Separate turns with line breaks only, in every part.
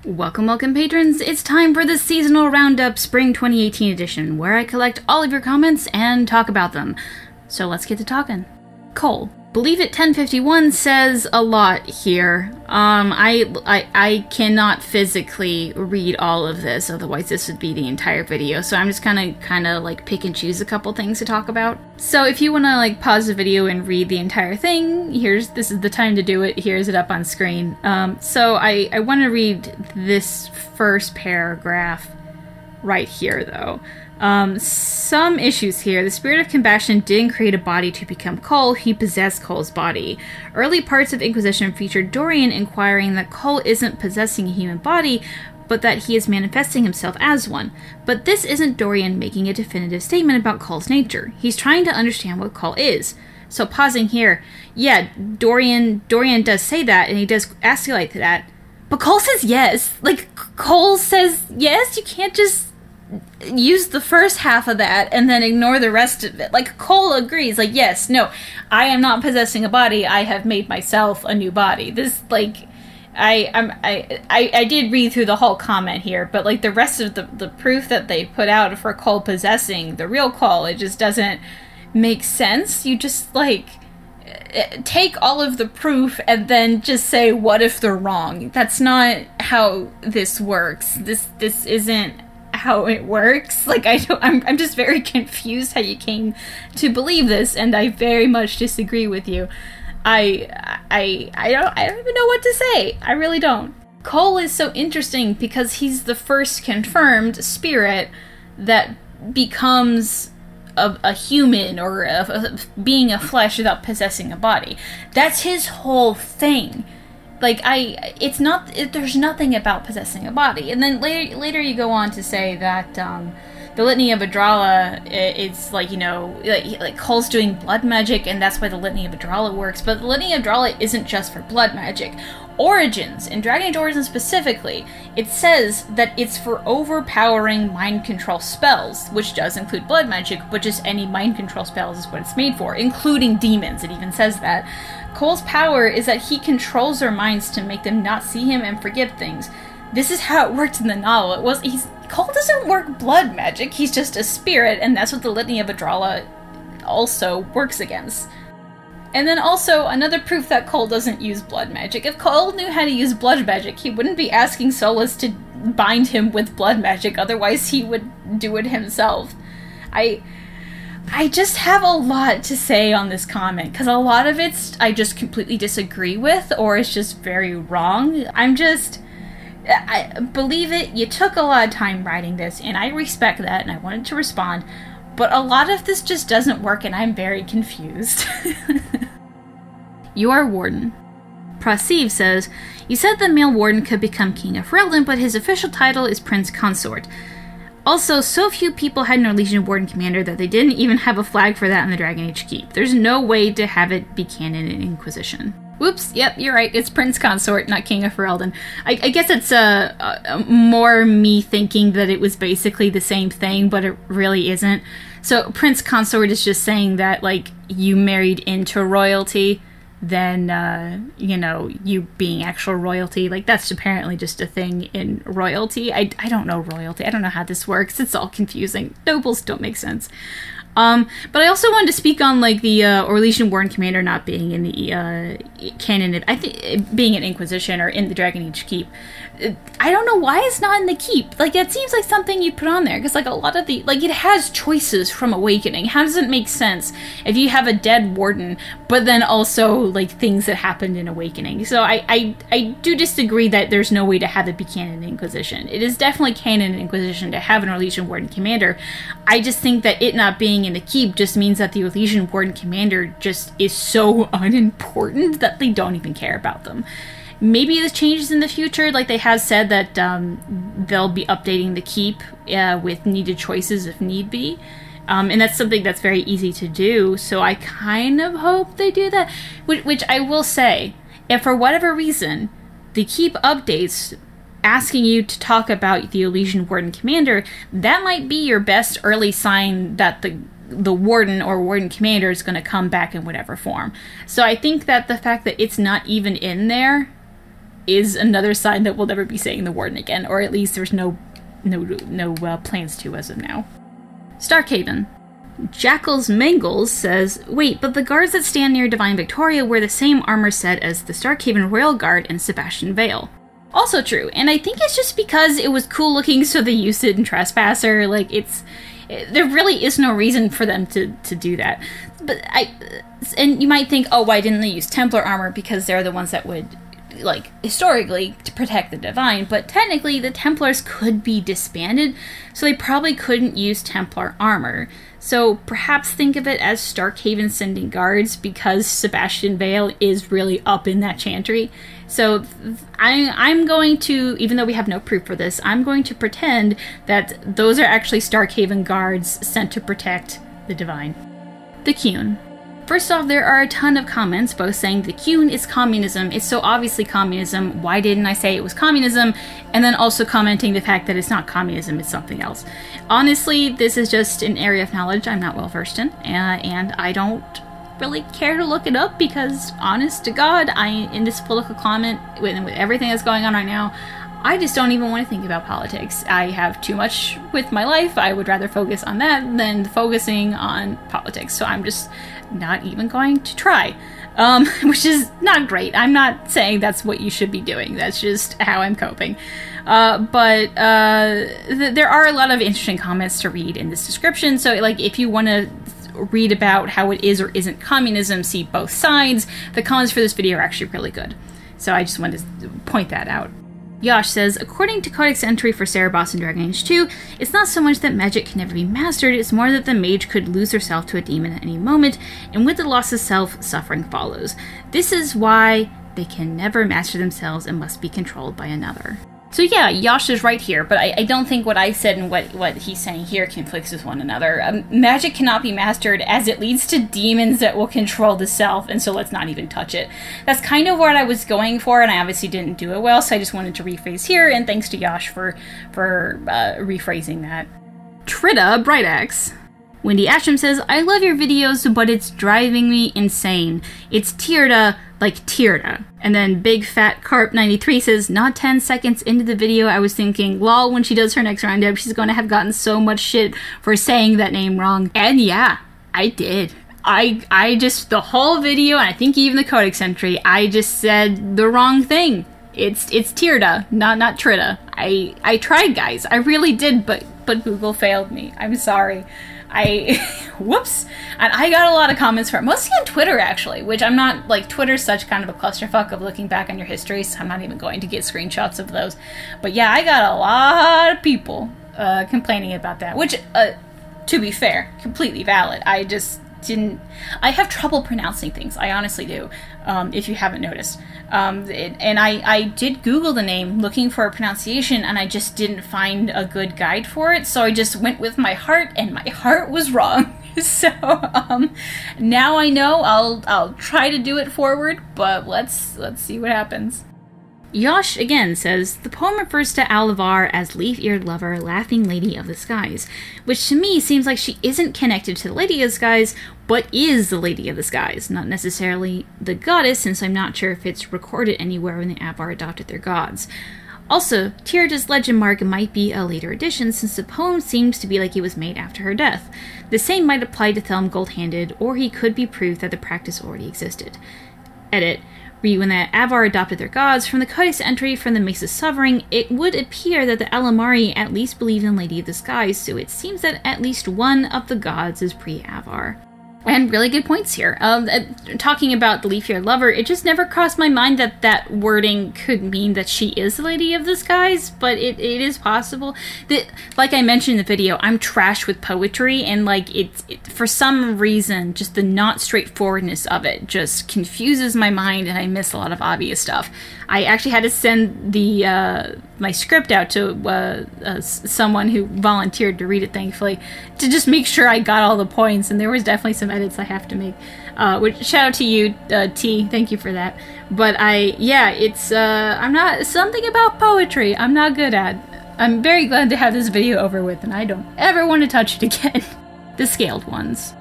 Welcome patrons, it's time for the seasonal roundup spring 2018 edition, where I collect all of your comments and talk about them. So let's get to talking. Cole. Believe It 1051 says a lot here. I cannot physically read all of this, otherwise this would be the entire video, so I'm just kinda like pick and choose a couple things to talk about. So if you wanna like pause the video and read the entire thing, this is the time to do it. Here's it up on screen. So I wanna read this first paragraph right here though. Some issues here. The spirit of compassion didn't create a body to become Cole, he possessed Cole's body. Early parts of Inquisition featured Dorian inquiring that Cole isn't possessing a human body, but that he is manifesting himself as one. But this isn't Dorian making a definitive statement about Cole's nature. He's trying to understand what Cole is. So pausing here, yeah, Dorian does say that, and he does ask you like that, but Cole says yes. Like, Cole says yes, you can't just use the first half of that and then ignore the rest of it. Like, Cole agrees, like, yes, no, I am not possessing a body, I have made myself a new body. This, like, I did read through the whole comment here, but, like, the rest of the proof that they put out for Cole possessing the real Cole, it just doesn't make sense. You just, like, take all of the proof and then just say, what if they're wrong? That's not how this works. This isn't how it works. Like, I'm just very confused how you came to believe this, and I very much disagree with you. I don't even know what to say. I really don't. Cole is so interesting because he's the first confirmed spirit that becomes a human or being a flesh without possessing a body. That's his whole thing. Like, there's nothing about possessing a body. And then later you go on to say that, the Litany of Adralla, it's like, you know, like Cole's doing blood magic, and that's why the Litany of Adralla works. But the Litany of Adralla isn't just for blood magic. Origins, in Dragon Age Origins specifically, it says that it's for overpowering mind control spells, which does include blood magic, but just any mind control spells is what it's made for, including demons. It even says that. Cole's power is that he controls their minds to make them not see him and forget things. This is how it worked in the novel. Cole doesn't work blood magic, he's just a spirit, and that's what the Litany of Adralla also works against. And then also, another proof that Cole doesn't use blood magic. If Cole knew how to use blood magic, he wouldn't be asking Solus to bind him with blood magic, otherwise he would do it himself. I just have a lot to say on this comment, because a lot of it I just completely disagree with, or it's just very wrong. I believe it, you took a lot of time writing this, and I respect that, and I wanted to respond, but a lot of this just doesn't work, and I'm very confused. You are Warden. Prasiv says, you said the male Warden could become King of Ferelden, but his official title is Prince Consort. Also, so few people had Norwegian Warden Commander that they didn't even have a flag for that in the Dragon Age Keep. There's no way to have it be canon in Inquisition. Whoops, yep, you're right, it's Prince Consort, not King of Ferelden. I guess it's more me thinking that it was basically the same thing, but it really isn't. So Prince Consort is just saying that, like, you married into royalty, then, you know, you being actual royalty. Like, that's apparently just a thing in royalty. I don't know royalty. I don't know how this works. It's all confusing. Nobles don't make sense. But I also wanted to speak on, like, the Orlesian Warden Commander not being in the canon. I think being in Inquisition or in the Dragon Age Keep. I don't know why it's not in the Keep. Like, it seems like something you'd put on there, because, like, a lot of the, like, it has choices from Awakening. How does it make sense if you have a dead Warden, but then also, like, things that happened in Awakening? So I do disagree that there's no way to have it be canon in Inquisition. It is definitely canon in Inquisition to have an Orlesian Warden Commander. I just think that it not being in the Keep just means that the Orlesian Warden Commander just is so unimportant that they don't even care about them. Maybe this changes in the future, like they have said that they'll be updating the Keep with needed choices if need be. And that's something that's very easy to do, so I kind of hope they do that. Which I will say, if for whatever reason the Keep updates asking you to talk about the Orlesian Warden Commander, that might be your best early sign that the Warden or Warden Commander is going to come back in whatever form. So I think that the fact that it's not even in there is another sign that we'll never be saying the Warden again, or at least there's no plans to as of now. Starkhaven. Jackals Mangles says, wait, but the guards that stand near Divine Victoria wear the same armor set as the Starkhaven Royal Guard and Sebastian Vale. Also true, and I think it's just because it was cool looking, so they used it in Trespasser. Like, there really is no reason for them to do that. But and you might think, oh, why didn't they use Templar armor? Because they're the ones that would, like, historically, to protect the Divine, but technically the Templars could be disbanded, so they probably couldn't use Templar armor. So perhaps think of it as Starkhaven sending guards, because Sebastian Vale is really up in that chantry. So I'm going to, even though we have no proof for this, I'm going to pretend that those are actually Starkhaven guards sent to protect the Divine. The Qun. First off, there are a ton of comments both saying the Qun is communism, it's so obviously communism, why didn't I say it was communism? And then also commenting the fact that it's not communism, it's something else. Honestly, this is just an area of knowledge I'm not well versed in, and I don't really care to look it up because, honest to God, in this political climate, with everything that's going on right now, I just don't even want to think about politics. I have too much with my life. I would rather focus on that than focusing on politics. So I'm just not even going to try, which is not great. I'm not saying that's what you should be doing. That's just how I'm coping. But there are a lot of interesting comments to read in this description. So, like, if you want to read about how it is or isn't communism, see both sides, the comments for this video are actually really good. So I just wanted to point that out. Yash says, according to Codex entry for Cerebos in Dragon Age 2, it's not so much that magic can never be mastered, it's more that the mage could lose herself to a demon at any moment, and with the loss of self, suffering follows. This is why they can never master themselves and must be controlled by another. So yeah, Yash is right here, but I don't think what I said and what he's saying here conflicts with one another. Magic cannot be mastered as it leads to demons that will control the self, and so let's not even touch it. That's kind of what I was going for, and I obviously didn't do it well, so I just wanted to rephrase here, and thanks to Yash for rephrasing that. Tyrdda Bright-Axe. Wendy Asham says, I love your videos, but it's driving me insane. It's Tyrdda, like Tyrdda. And then Big Fat Carp 93 says, not 10 seconds into the video, I was thinking, lol, when she does her next roundup, she's going to have gotten so much shit for saying that name wrong. And yeah, I did. I just, the whole video, and I think even the Codex entry, I just said the wrong thing. It's Tyrdda, not Tyrdda. I tried, guys. I really did, but Google failed me. I'm sorry. Whoops. And I got a lot of comments from, mostly on Twitter actually, which I'm not, like, Twitter's such kind of a clusterfuck of looking back on your history, so I'm not even going to get screenshots of those. But yeah, I got a lot of people complaining about that, which, to be fair, completely valid. I have trouble pronouncing things. I honestly do, if you haven't noticed. And I did Google the name looking for a pronunciation, and I just didn't find a good guide for it, so I just went with my heart, and my heart was wrong. So, now I know. I'll try to do it forward, but let's see what happens. Yash again says, the poem refers to Alavar as leaf-eared lover, laughing lady of the skies, which to me seems like she isn't connected to the Lady of the Skies, but is the Lady of the Skies, not necessarily the goddess, since I'm not sure if it's recorded anywhere when the Avar adopted their gods. Also, Tyrdda's legend mark might be a later addition, since the poem seems to be like it was made after her death. The same might apply to Thelm Gold-Handed, or he could be proof that the practice already existed. Edit. Read when the Avar adopted their gods. From the Codex entry from the Mesa Suffering, it would appear that the Alamari at least believed in Lady of the Skies, so it seems that at least one of the gods is pre-Avar. And really good points here. Talking about the leaf-eared lover, it just never crossed my mind that that wording could mean that she is the Lady of the Skies, but it is possible. Like I mentioned in the video, I'm trash with poetry, and like for some reason, just the not straightforwardness of it just confuses my mind, and I miss a lot of obvious stuff. I actually had to send my script out to someone who volunteered to read it, thankfully, to just make sure I got all the points, and there was definitely some edits I have to make. Which, shout out to you, T, thank you for that. But it's, I'm not, something about poetry I'm not good at. I'm very glad to have this video over with, and I don't ever want to touch it again. The Scaled Ones.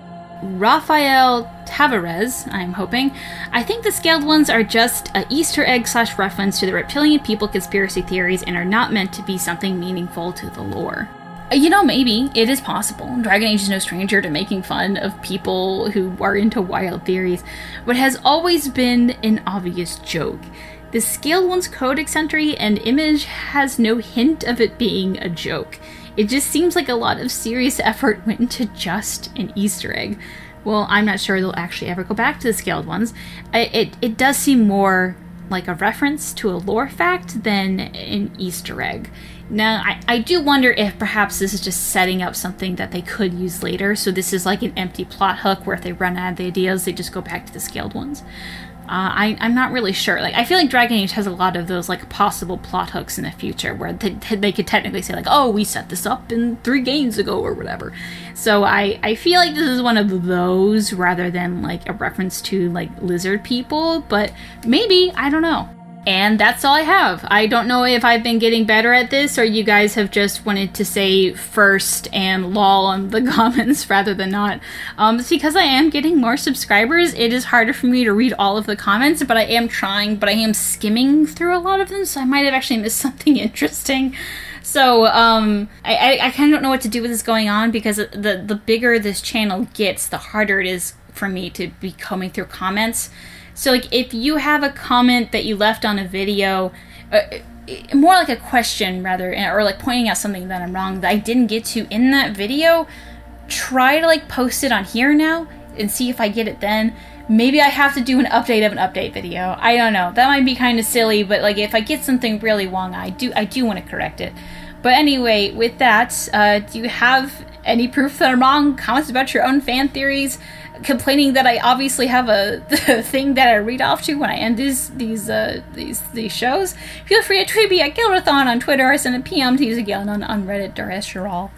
Rafael Tavares, I'm hoping, I think the scaled ones are just a Easter egg / reference to the reptilian people conspiracy theories and are not meant to be something meaningful to the lore. You know, maybe. It is possible. Dragon Age is no stranger to making fun of people who are into wild theories, but it has always been an obvious joke. The Scaled One's codex entry and image has no hint of it being a joke. It just seems like a lot of serious effort went into just an Easter egg. Well, I'm not sure they'll actually ever go back to the Scaled Ones. It does seem more like a reference to a lore fact than an Easter egg. Now, I do wonder if perhaps this is just setting up something that they could use later, so this is like an empty plot hook where if they run out of the ideas, they just go back to the Scaled Ones. I'm not really sure. Like, I feel like Dragon Age has a lot of those, like, possible plot hooks in the future where they could technically say, like, oh, we set this up in 3 games ago or whatever. So I feel like this is one of those rather than, like, a reference to, like, lizard people, but maybe, I don't know. And that's all I have. I don't know if I've been getting better at this or you guys have just wanted to say first and lol in the comments rather than not. It's because I am getting more subscribers. It is harder for me to read all of the comments, but I am trying, but I am skimming through a lot of them, so I might have actually missed something interesting. So, I kind of don't know what to do with this going on because the bigger this channel gets, the harder it is for me to be combing through comments. So, like, if you have a comment that you left on a video, more like a question, rather, or, like, pointing out something that I'm wrong that I didn't get to in that video, try to, like, post it on here now and see if I get it then. Maybe I have to do an update of an update video. I don't know. That might be kind of silly, but, like, if I get something really wrong, I do want to correct it. But anyway, with that, do you have any proof that I'm wrong? Comments about your own fan theories? Complaining that I obviously have a thing that I read off to when I end these shows? Feel free to tweet me at Ghilrathon on Twitter or send a PM to use a Ghil on Reddit or Escherall.